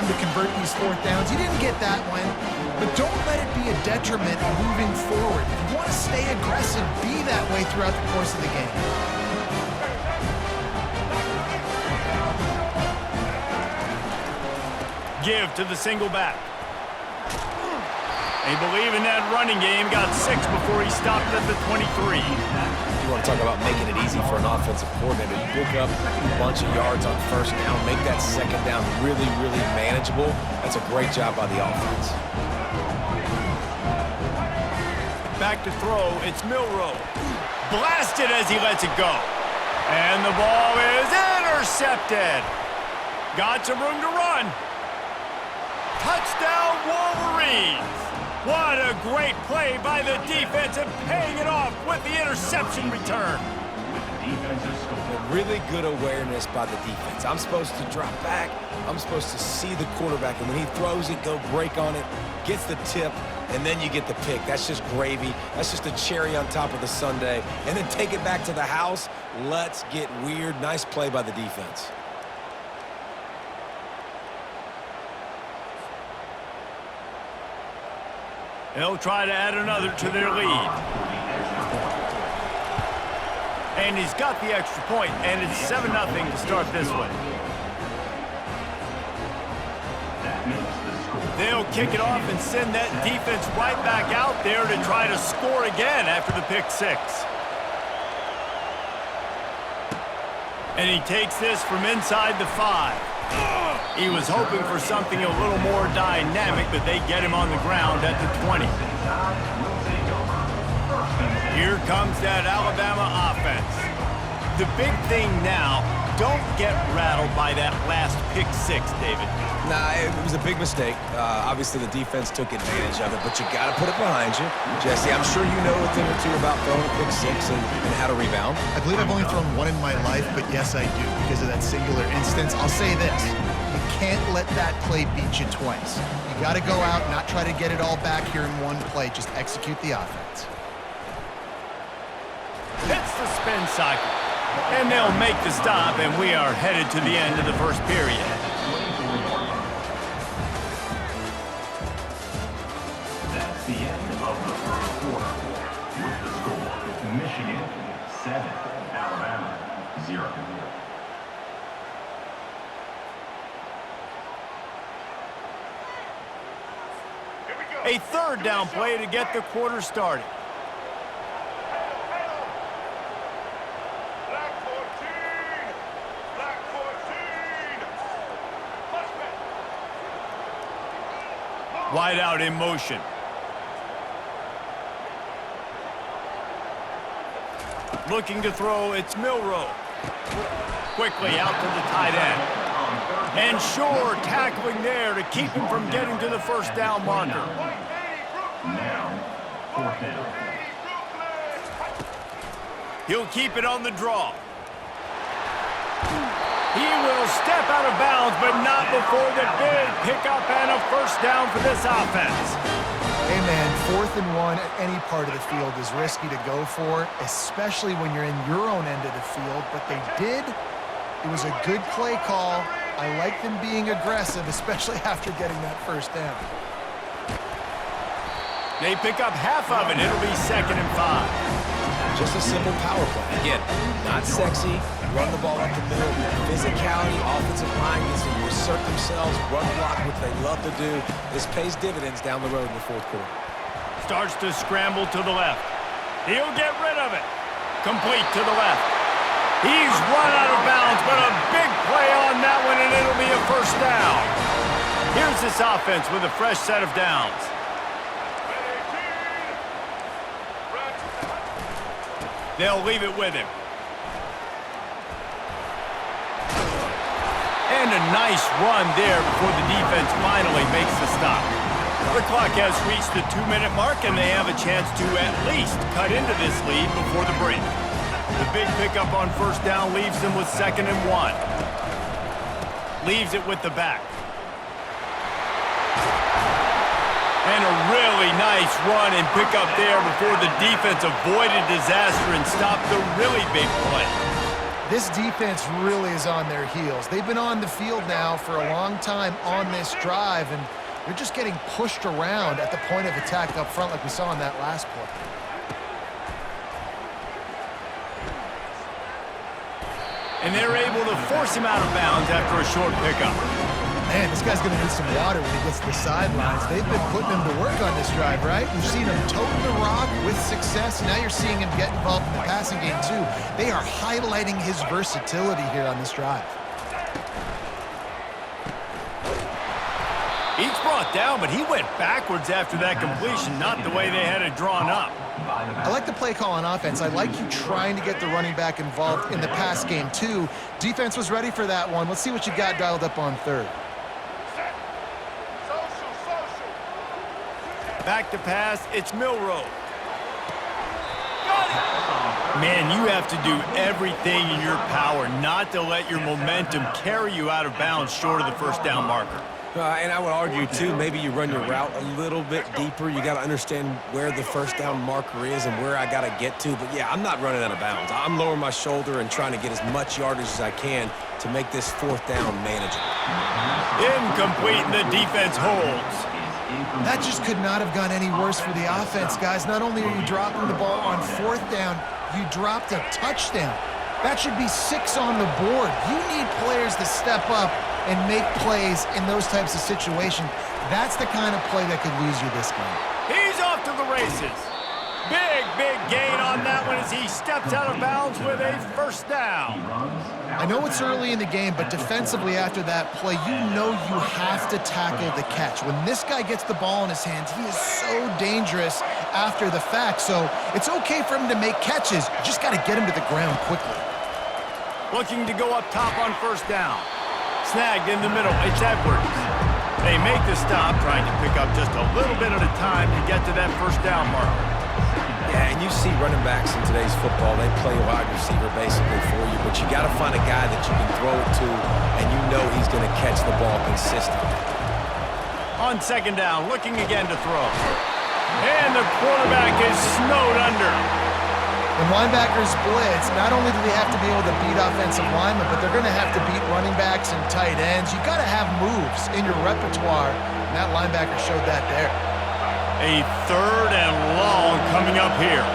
to convert these fourth downs. You didn't get that one, but don't let it be a detriment moving forward. If you want to stay aggressive, be that way throughout the course of the game. Give to the single back. They believe in that running game. Got 6 before he stopped at the 23. You want to talk about making it easy for an offensive coordinator. You pick up a bunch of yards on first down, make that second down really, really manageable. That's a great job by the offense. Back to throw, it's Milroe. Blasted as he lets it go. And the ball is intercepted. Got some room to run. Touchdown Wolverines. What a great play by the defense and paying it off with the interception return. Really good awareness by the defense. I'm supposed to drop back. I'm supposed to see the quarterback, and when he throws it, go break on it, gets the tip, and then you get the pick. That's just gravy. That's just a cherry on top of the sundae. And then take it back to the house. Let's get weird. Nice play by the defense. They'll try to add another to their lead. And he's got the extra point, and it's 7-0 to start this one. They'll kick it off and send that defense right back out there to try to score again after the pick 6. And he takes this from inside the 5. He was hoping for something a little more dynamic, but they get him on the ground at the 20. Here comes that Alabama offense. The big thing now, don't get rattled by that last pick 6, David. Nah, it was a big mistake. Obviously, the defense took advantage of it, but you got to put it behind you. Jesse, I'm sure you know a thing or two about throwing a pick 6 and how to rebound. I believe I've only thrown one in my life, but yes, I do, because of that singular instance. I'll say this. You can't let that play beat you twice. You got to go out, not try to get it all back here in one play. Just execute the offense. Hits the spin cycle. And they'll make the stop, and we are headed to the end of the first period. That's the end of the first quarter. With the score, Michigan 7, Alabama 0. A third down play to get the quarter started. Wide out in motion. Looking to throw, it's Milroe. Quickly out to the tight end. And Shore tackling there to keep him from getting to the first down marker. Now, fourth down. He'll keep it on the draw. He will step out of bounds, but not before the big pickup and a first down for this offense. Hey, man, 4th and 1 at any part of the field is risky to go for, especially when you're in your own end of the field, but they did. It was a good play call. I like them being aggressive, especially after getting that first down. They pick up half of it. It'll be 2nd and 5. Just a simple power play. Again, not sexy. Run the ball up the middle. Physicality, offensive line gets to assert themselves, run block, which they love to do. This pays dividends down the road in the fourth quarter. Starts to scramble to the left. He'll get rid of it. Complete to the left. He's run out of bounds, but a big play on that one, and it'll be a first down. Here's this offense with a fresh set of downs. They'll leave it with him. And a nice run there before the defense finally makes the stop. The clock has reached the 2-minute mark, and they have a chance to at least cut into this lead before the break. The big pickup on first down leaves them with 2nd and 1. Leaves it with the back. And a really nice run and pickup there before the defense avoided disaster and stopped the really big play. This defense really is on their heels. They've been on the field now for a long time on this drive, and they're just getting pushed around at the point of attack up front like we saw in that last play. And they're able to force him out of bounds after a short pickup. Man, this guy's going to need some water when he gets to the sidelines. They've been putting him to work on this drive, right? You've seen him toting the rock with success. Now you're seeing him get involved in the passing game, too. They are highlighting his versatility here on this drive. He's brought down, but he went backwards after that completion, not the way they had it drawn up. I like the play call on offense. I like you trying to get the running back involved in the pass game, too. Defense was ready for that one. Let's see what you got dialed up on third. Back to pass, it's Milroe. Man, you have to do everything in your power not to let your momentum carry you out of bounds short of the first down marker. And I would argue, too, maybe you run your route a little bit deeper. You got to understand where the first down marker is and where I got to get to. But, yeah, I'm not running out of bounds. I'm lowering my shoulder and trying to get as much yardage as I can to make this fourth down manageable. Incomplete, and the defense holds. That just could not have gone any worse for the offense, guys. Not only are you dropping the ball on fourth down, you dropped a touchdown. That should be 6 on the board. You need players to step up and make plays in those types of situations. That's the kind of play that could lose you this game. He's off to the races. Big gain on that one as he steps out of bounds with a first down. I know it's early in the game, but defensively after that play, you know you have to tackle the catch. When this guy gets the ball in his hands, he is so dangerous after the fact. So it's okay for him to make catches. You just got to get him to the ground quickly. Looking to go up top on first down. Snagged in the middle, it's Edwards. They make the stop, trying to pick up just a little bit at a time to get to that first down marker. Yeah, and you see running backs in today's football, they play wide receiver basically for you, but you got to find a guy that you can throw it to, and you know he's going to catch the ball consistently. On second down, looking again to throw. And the quarterback is snowed under. When linebackers blitz, not only do they have to be able to beat offensive linemen, but they're going to have to beat running backs and tight ends. You've got to have moves in your repertoire, and that linebacker showed that there. A third and long coming up here.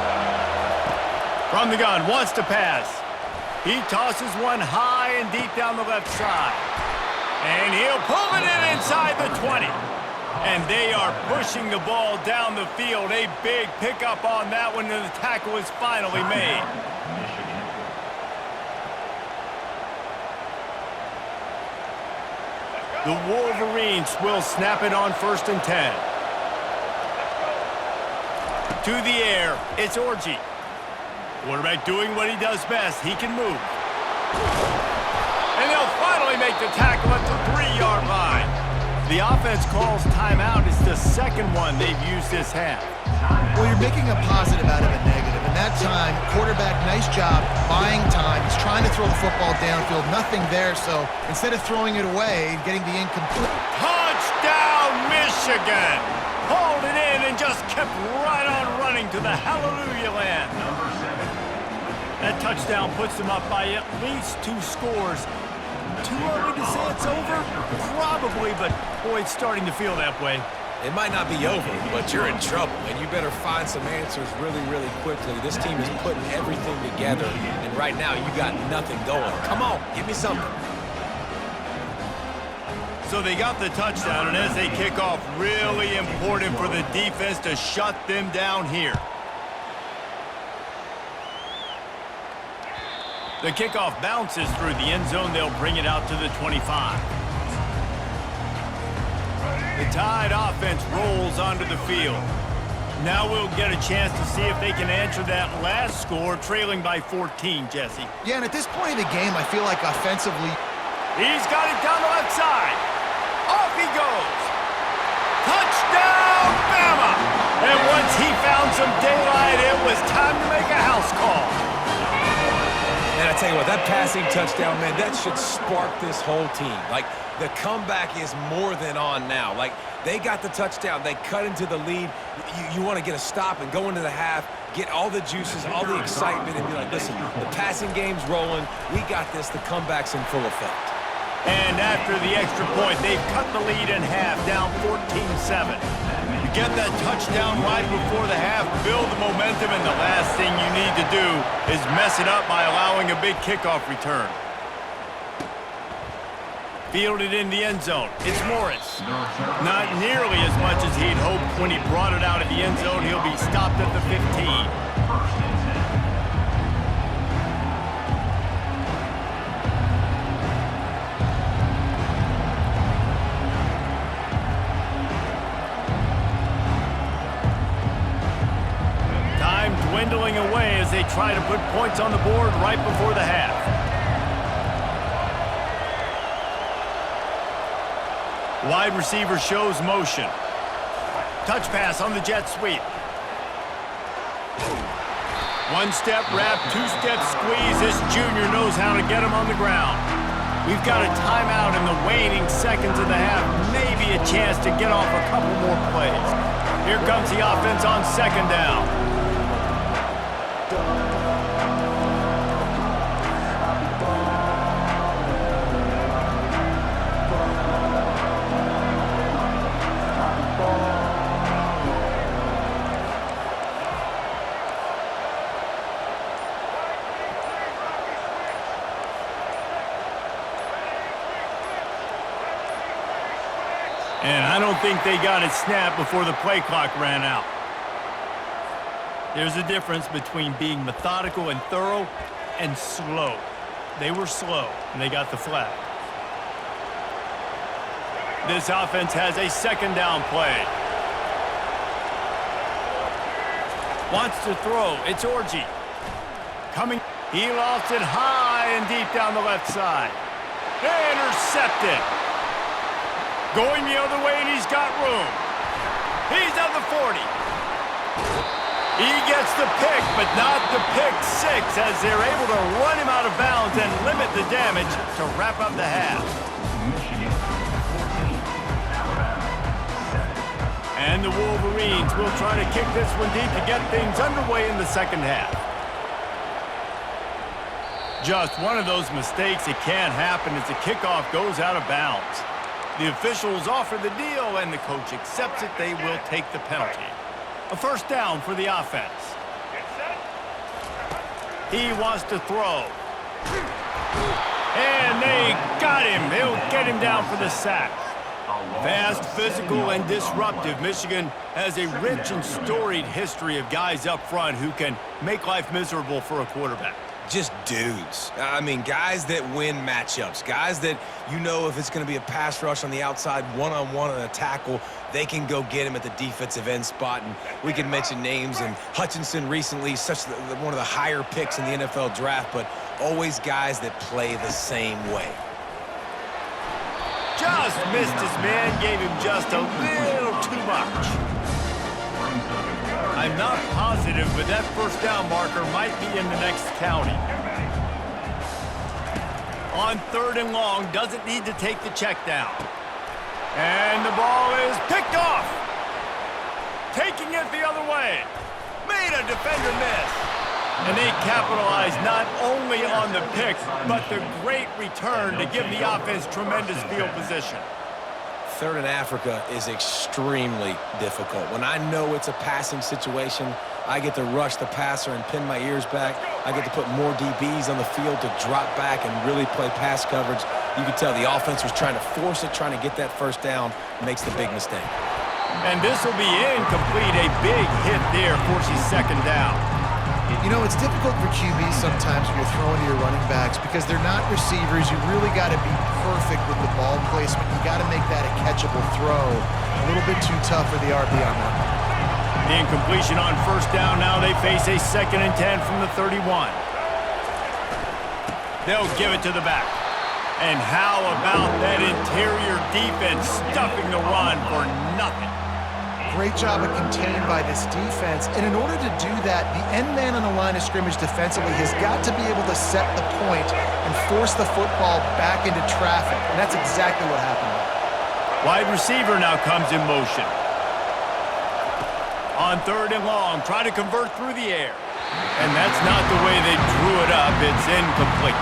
From the gun, wants to pass. He tosses one high and deep down the left side. And he'll pull it in inside the 20. And they are pushing the ball down the field. A big pickup on that one, and the tackle is finally made. The Wolverines will snap it on 1st and 10. To the air, it's Orji. Quarterback doing what he does best. He can move. And they'll finally make the tackle at the 3-yard line. The offense calls timeout. It's the second one they've used this half. Well, you're making a positive out of a negative. And that time, quarterback, nice job buying time. He's trying to throw the football downfield. Nothing there, so instead of throwing it away, getting the incomplete. Touchdown, Michigan! Hauled it in and just kept right on running to the hallelujah land. That touchdown puts them up by at least 2 scores. Too early to say it's over? Probably, but boy, it's starting to feel that way. It might not be over, but you're in trouble, and you better find some answers really quickly. This team is putting everything together, and right now you got nothing going. Come on, give me something. So they got the touchdown, and as they kick off, really important for the defense to shut them down here. The kickoff bounces through the end zone. They'll bring it out to the 25. The Tide offense rolls onto the field. Now we'll get a chance to see if they can answer that last score, trailing by 14, Jesse. Yeah, and at this point of the game, I feel like offensively, he's got it down the left side. Off he goes. Touchdown, Bama! And once he found some daylight, it was time to make a house call. And I tell you what, that passing touchdown, man, that should spark this whole team. Like, the comeback is more than on now. Like, they got the touchdown. They cut into the lead. You want to get a stop and go into the half, get all the juices, all the excitement, and be like, listen, the passing game's rolling. We got this. The comeback's in full effect. And after the extra point, they've cut the lead in half, down 14-7. You get that touchdown right before the half, build the momentum, and the last thing you need to do is mess it up by allowing a big kickoff return. Fielded in the end zone. It's Morris. Not nearly as much as he'd hoped when he brought it out of the end zone. He'll be stopped at the 15. Dwindling away as they try to put points on the board right before the half. Wide receiver shows motion. Touch pass on the jet sweep. One step wrap, two-step squeeze. This junior knows how to get him on the ground. We've got a timeout in the waning seconds of the half. Maybe a chance to get off a couple more plays. Here comes the offense on second down. And I don't think they got it snapped before the play clock ran out. There's a difference between being methodical and thorough and slow. They were slow, and they got the flag. This offense has a second down play. Wants to throw. It's Orji. Coming. He lofts it high and deep down the left side. Intercepted. Going the other way, and he's got room. He's at the 40. He gets the pick, but not the pick six, as they're able to run him out of bounds and limit the damage to wrap up the half. Michigan 14, Alabama 7. And the Wolverines will try to kick this one deep to get things underway in the second half. Just one of those mistakes that can't happen as the kickoff goes out of bounds. The officials offer the deal, and the coach accepts it. They will take the penalty. A first down for the offense. He wants to throw. And they got him. They'll get him down for the sack. Fast, physical, and disruptive. Michigan has a rich and storied history of guys up front who can make life miserable for a quarterback. Just dudes. I mean, guys that win matchups. Guys that, you know, if it's going to be a pass rush on the outside, one-on-one on a tackle, they can go get him at the defensive end spot. And we can mention names. And Hutchinson recently, one of the higher picks in the NFL draft, but always guys that play the same way. Just missed his man, gave him just a little too much. I'm not positive, but that first down marker might be in the next county. On third and long, doesn't need to take the check down. And the ball is picked off. Taking it the other way. Made a defender miss. And they capitalized not only on the pick, but the great return to give the offense tremendous field position. Third in Africa is extremely difficult. When I know it's a passing situation, I get to rush the passer and pin my ears back. I get to put more DBs on the field to drop back and really play pass coverage. You can tell the offense was trying to force it, trying to get that first down, makes the big mistake. And this will be incomplete. A big hit there forces second down. You know, it's difficult for QBs sometimes when you're throwing to your running backs because they're not receivers. You really got to be perfect with the ball placement. You got to make that a catchable throw. A little bit too tough for the RB on that. The incompletion on first down. Now they face a 2nd and 10 from the 31. They'll give it to the back. And how about that interior defense stuffing the run for nothing? Great job of contained by this defense. And in order to do that, the end man on the line of scrimmage defensively has got to be able to set the point and force the football back into traffic. And that's exactly what happened. Wide receiver now comes in motion. On 3rd and long, try to convert through the air. And that's not the way they drew it up. It's incomplete.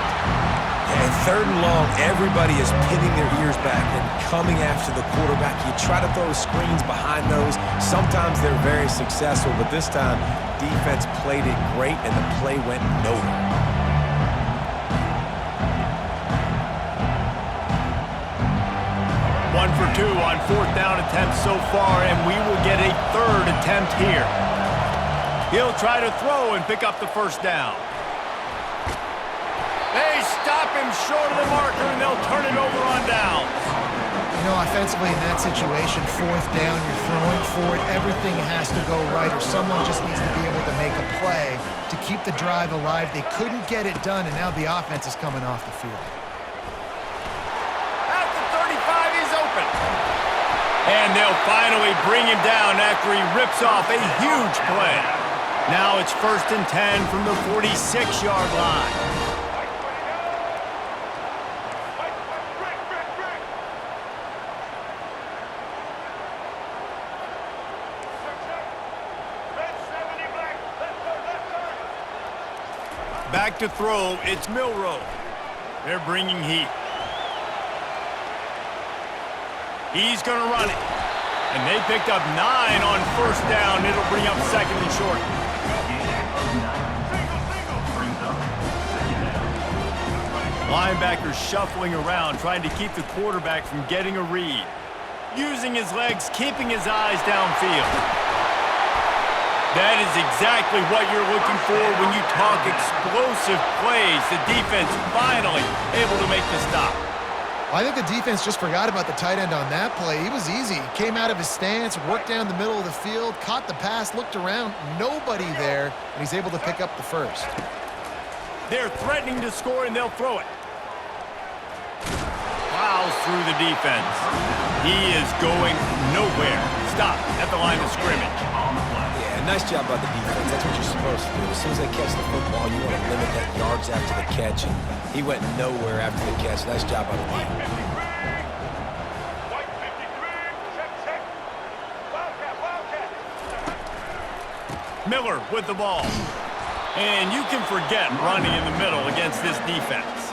And 3rd and long, everybody is pinning their ears back and coming after the quarterback. You try to throw screens behind those. Sometimes they're very successful, but this time, defense played it great, and the play went nowhere. One for 2 on 4th down attempts so far, and we will get a 3rd attempt here. He'll try to throw and pick up the 1st down. They stop him short of the marker, and they'll turn it over on downs. You know, offensively in that situation, 4th down, you're throwing for it. Everything has to go right, or someone just needs to be able to make a play to keep the drive alive. They couldn't get it done, and now the offense is coming off the field. At the 35, he's open. And they'll finally bring him down after he rips off a huge play. Now it's 1st and 10 from the 46-yard line. Back to throw, it's Milroe. They're bringing heat. He's going to run it. And they picked up 9 on 1st down. It'll bring up 2nd and short. Linebacker shuffling around, trying to keep the quarterback from getting a read. Using his legs, keeping his eyes downfield. That is exactly what you're looking for when you talk explosive plays. The defense finally able to make the stop. I think the defense just forgot about the tight end on that play. He was easy. He came out of his stance, worked down the middle of the field, caught the pass, looked around, nobody there, and he's able to pick up the 1st. They're threatening to score, and they'll throw it. Plows through the defense. He is going nowhere. Stop at the line of scrimmage. Nice job by the defense. That's what you're supposed to do. As soon as they catch the football, you want to limit that yards after the catch. And he went nowhere after the catch. Nice job by the defense. Miller with the ball. And you can forget running in the middle against this defense.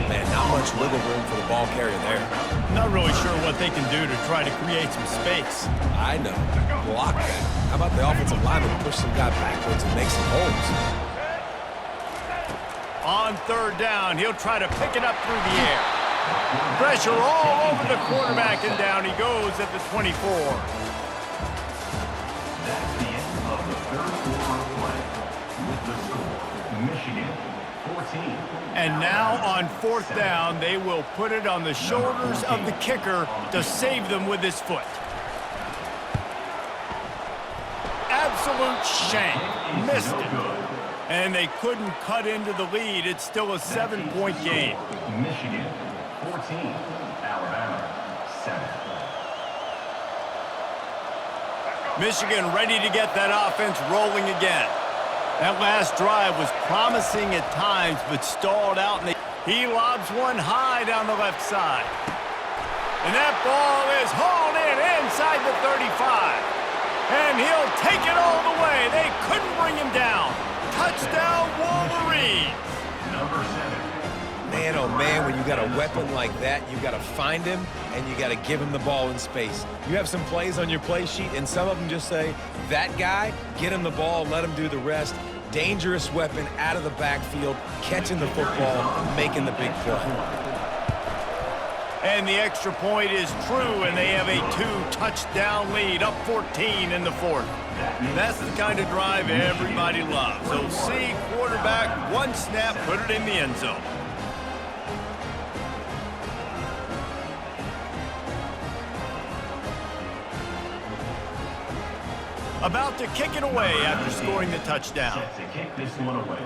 Man, not much wiggle room for the ball carrier there. Not really sure what they can do to try to create some space. I know. Block that. How about the offensive lineman push some guy backwards and make some holes? On 3rd down, he'll try to pick it up through the air. Pressure all over the quarterback, and down he goes at the 24. That's the end of the 3rd quarter of play. With the score, Michigan 14. And now on 4th down, they will put it on the shoulders of the kicker to save them with his foot. Absolute shank. Missed it. And they couldn't cut into the lead. It's still a 7-point game. Michigan 14, Alabama 7. Michigan ready to get that offense rolling again. That last drive was promising at times, but stalled out. And he lobs one high down the left side. And that ball is hauled in inside the 35. And he'll take it all the way. They couldn't bring him down. Touchdown, Wolverines. Number 7. Man, oh man, when you got a weapon like that, you got to find him, and you got to give him the ball in space. You have some plays on your play sheet, and some of them just say, that guy, get him the ball, let him do the rest. Dangerous weapon out of the backfield, catching the football, making the big play. And the extra point is true, and they have a 2-touchdown lead, up 14 in the 4th. That's the kind of drive everybody loves. So see, quarterback, one snap, put it in the end zone. About to kick it away after scoring the touchdown. Set to kick this one away.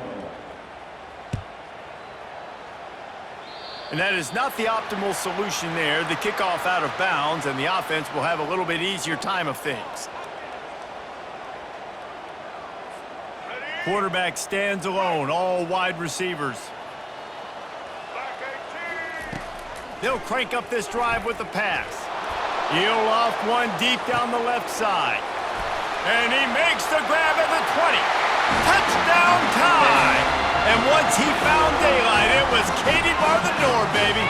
And that is not the optimal solution there. The kickoff out of bounds, and the offense will have a little bit easier time of things. Quarterback stands alone, all wide receivers. They'll crank up this drive with the pass. He'll off one deep down the left side. And he makes the grab at the 20. Touchdown tie! And once he found daylight, it was Katie bar the door, baby.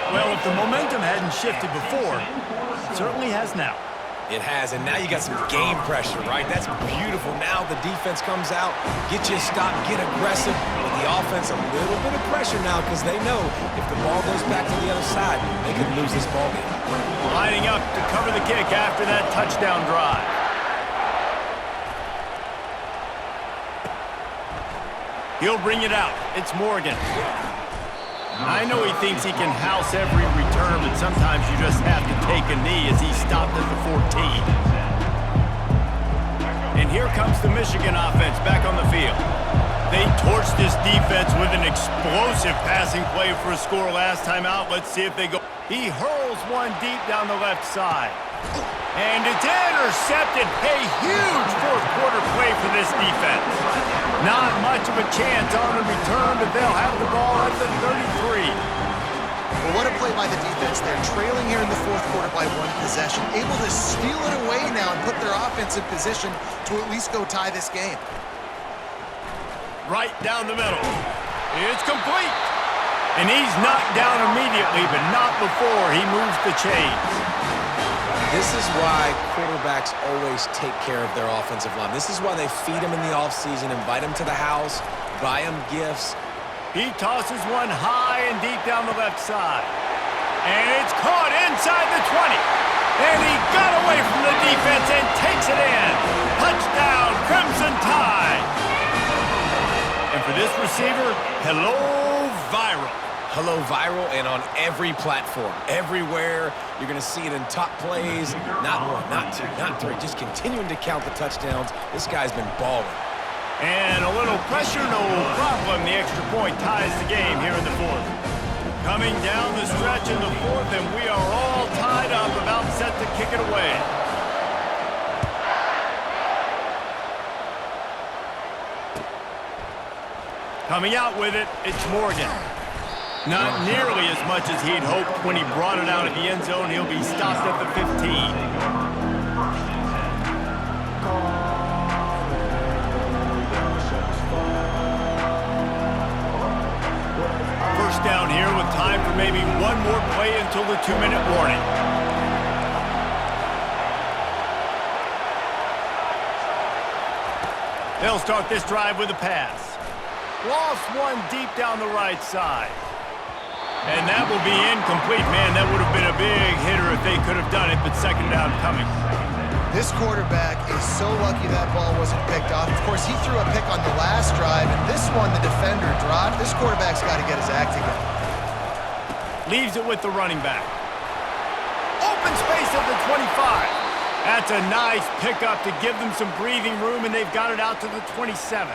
Well, if the momentum hadn't shifted before, it certainly has now. It has, and now you got some game pressure, right? That's beautiful. Now the defense comes out, get you a stop, get aggressive. But the offense, a little bit of pressure now because they know if the ball goes back to the other side, they could lose this ball game. Lining up to cover the kick after that touchdown drive. He'll bring it out. It's Morgan. I know he thinks he can house every return, but sometimes you just have to take a knee as he stopped at the 14. And here comes the Michigan offense back on the field. They torched this defense with an explosive passing play for a score last time out. Let's see if they go. He hurls one deep down the left side. And it's intercepted. A huge fourth quarter play for this defense. Not much of a chance on the return, but they'll have the ball at the 33. Well, what a play by the defense. They're trailing here in the fourth quarter by one possession, able to steal it away now and put their offense in position to at least go tie this game. Right down the middle. It's complete. And he's knocked down immediately, but not before he moves the chains. This is why quarterbacks always take care of their offensive line. This is why they feed them in the offseason, invite them to the house, buy them gifts. He tosses one high and deep down the left side. And it's caught inside the 20. And he got away from the defense and takes it in. Touchdown, Crimson Tide. And for this receiver, hello, viral. Hello, viral, and on every platform, everywhere. You're going to see it in top plays. Not one, not two, not three. Just continuing to count the touchdowns. This guy's been balling. And a little pressure, no problem. The extra point ties the game here in the fourth. Coming down the stretch in the fourth, and we are all tied up, about set to kick it away. Coming out with it, it's Morgan. Not nearly as much as he'd hoped when he brought it out of the end zone. He'll be stopped at the 15. First down here with time for maybe one more play until the 2-minute warning. They'll start this drive with a pass. Lost one deep down the right side. And that will be incomplete. Man, that would have been a big hitter if they could have done it, but second down coming. This quarterback is so lucky that ball wasn't picked off. Of course, he threw a pick on the last drive, and this one the defender dropped. This quarterback's got to get his act together. Leaves it with the running back. Open space at the 25. That's a nice pickup to give them some breathing room, and they've got it out to the 27.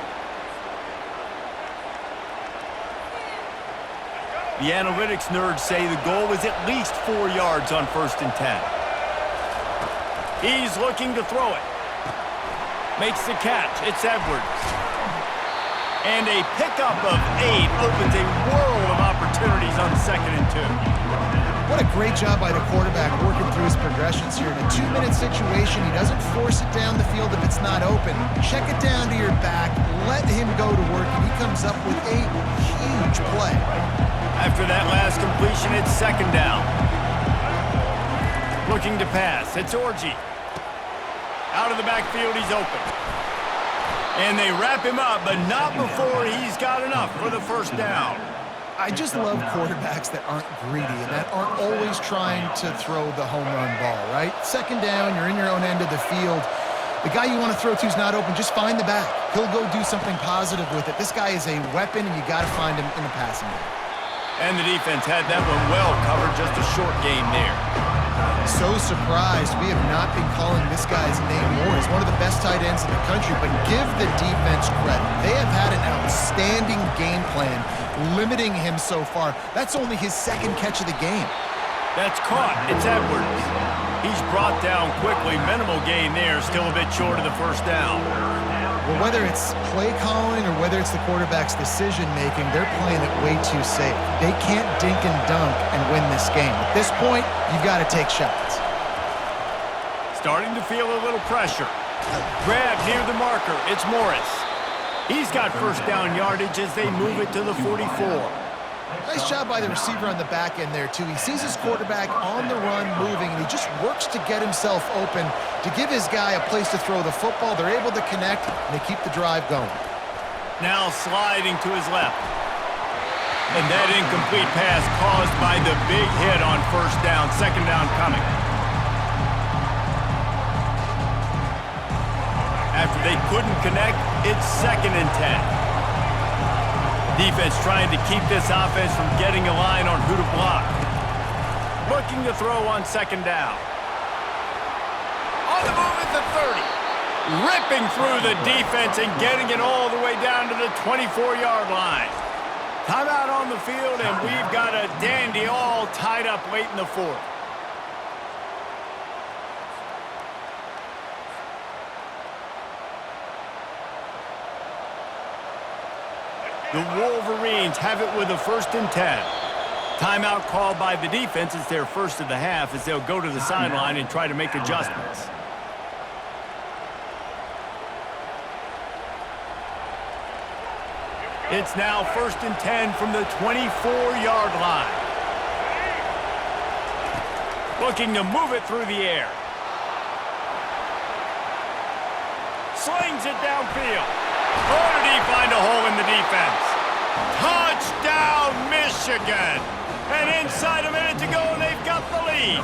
The analytics nerds say the goal is at least 4 yards on 1st and 10. He's looking to throw it. Makes the catch. It's Edwards. And a pickup of 8 opens a world of opportunities on 2nd and 2. What a great job by the quarterback working through his progressions here. In a 2-minute situation, he doesn't force it down the field if it's not open. Check it down to your back, let him go to work, and he comes up with a huge play. After that last completion, it's 2nd down. Looking to pass. It's Orji. Out of the backfield, he's open. And they wrap him up, but not before he's got enough for the 1st down. I just love quarterbacks that aren't greedy and that aren't always trying to throw the home run ball, right? 2nd down, you're in your own end of the field. The guy you want to throw to is not open. Just find the back. He'll go do something positive with it. This guy is a weapon, and you got to find him in the passing game. And the defense had that one well covered, just a short game there. So surprised we have not been calling this guy's name more. He's one of the best tight ends in the country, but give the defense credit. They have had an outstanding game plan limiting him so far. That's only his second catch of the game. That's caught. It's Edwards. He's brought down quickly. Minimal gain there. Still a bit short of the first down. Well, whether it's play calling or whether it's the quarterback's decision-making, they're playing it way too safe. They can't dink and dunk and win this game. At this point, you've got to take shots. Starting to feel a little pressure. Grab near the marker. It's Morris. He's got first down yardage as they move it to the 44. Nice job by the receiver on the back end there, too. He sees his quarterback on the run moving, and he just works to get himself open to give his guy a place to throw the football. They're able to connect, and they keep the drive going. Now sliding to his left. And that incomplete pass caused by the big hit on first down. Second down coming. After they couldn't connect, it's 2nd and 10. Defense trying to keep this offense from getting a line on who to block. Looking to throw on 2nd down. On the move at the 30. Ripping through the defense and getting it all the way down to the 24-yard line. Timeout on the field, and we've got a dandy all tied up late in the 4th. The Wolverines have it with a 1st and 10. Timeout called by the defense. It's their first of the half as they'll go to the sideline and try to make adjustments. It's now 1st and 10 from the 24-yard line. Looking to move it through the air. Slings it downfield. Oh, did he find a hole in the defense? Touchdown, Michigan! And inside a minute to go, and they've got the lead.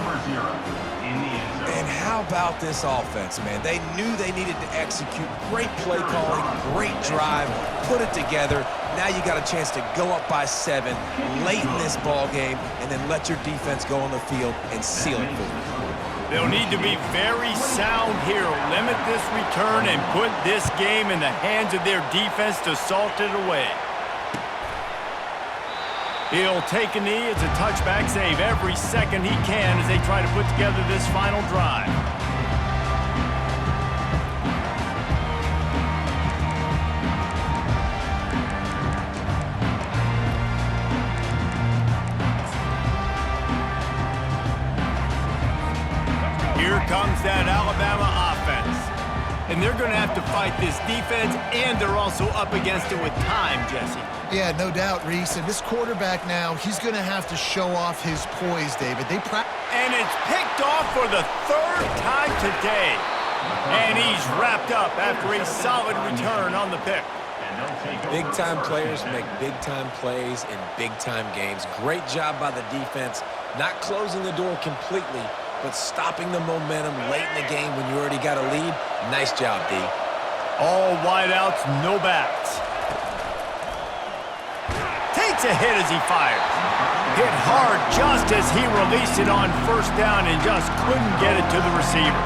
And how about this offense, man? They knew they needed to execute. Great play calling, great drive, put it together. Now you got a chance to go up by 7 late in this ball game and then let your defense go on the field and seal it for you. They'll need to be very sound here, limit this return, and put this game in the hands of their defense to salt it away. He'll take a knee. It's a touchback save every second he can as they try to put together this final drive. Here comes that Alabama offense. And they're going to have to fight this defense, and they're also up against it with time, Jesse. Yeah, no doubt, Reese. And this quarterback now, he's going to have to show off his poise, David. And it's picked off for the 3rd time today. And he's wrapped up after a solid return on the pick. Big-time players make big-time plays in big-time games. Great job by the defense, not closing the door completely, but stopping the momentum late in the game when you already got a lead. Nice job, D. All wideouts, no backs. Takes a hit as he fires. Hit hard just as he released it on first down and just couldn't get it to the receiver.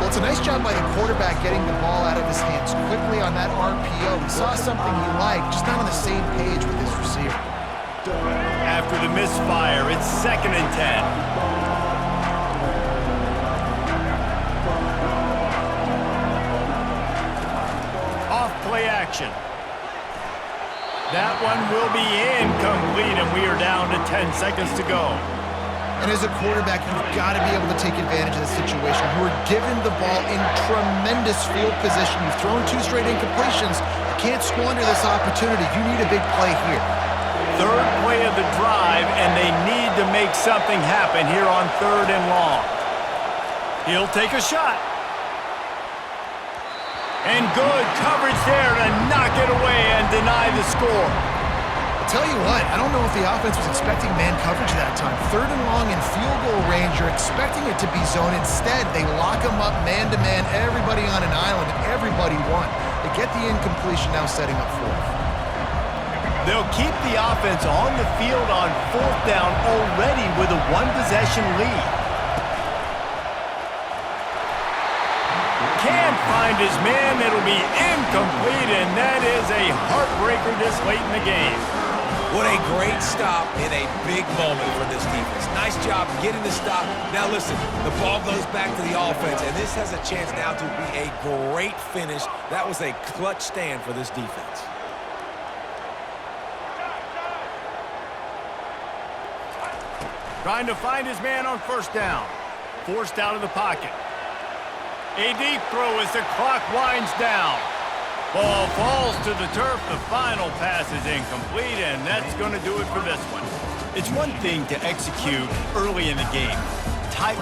Well, it's a nice job by the quarterback getting the ball out of his hands quickly on that RPO. He saw something he liked, just not on the same page with his receiver. After the misfire, it's 2nd and 10. Play action. That one will be incomplete, and we are down to 10 seconds to go. And as a quarterback, you've got to be able to take advantage of the situation. You were given the ball in tremendous field position. You've thrown 2 straight incompletions. You can't squander this opportunity. You need a big play here. 3rd play of the drive, and they need to make something happen here on 3rd and long. He'll take a shot. And good coverage there to knock it away and deny the score. I'll tell you what, I don't know if the offense was expecting man coverage that time. 3rd and long in field goal range, you're expecting it to be zone. Instead, they lock them up man-to-man, everybody on an island, and everybody won. They get the incompletion, now setting up 4th. They'll keep the offense on the field on 4th down already with a 1-possession lead. Can't find his man. It'll be incomplete, and that is a heartbreaker this late in the game. What a great stop in a big moment for this defense. Nice job getting the stop. Now listen, the ball goes back to the offense, and this has a chance now to be a great finish. That was a clutch stand for this defense. Trying to find his man on first down. Forced out of the pocket. A deep throw as the clock winds down. Ball falls to the turf. The final pass is incomplete, and that's going to do it for this one. It's one thing to execute early in the game. Tight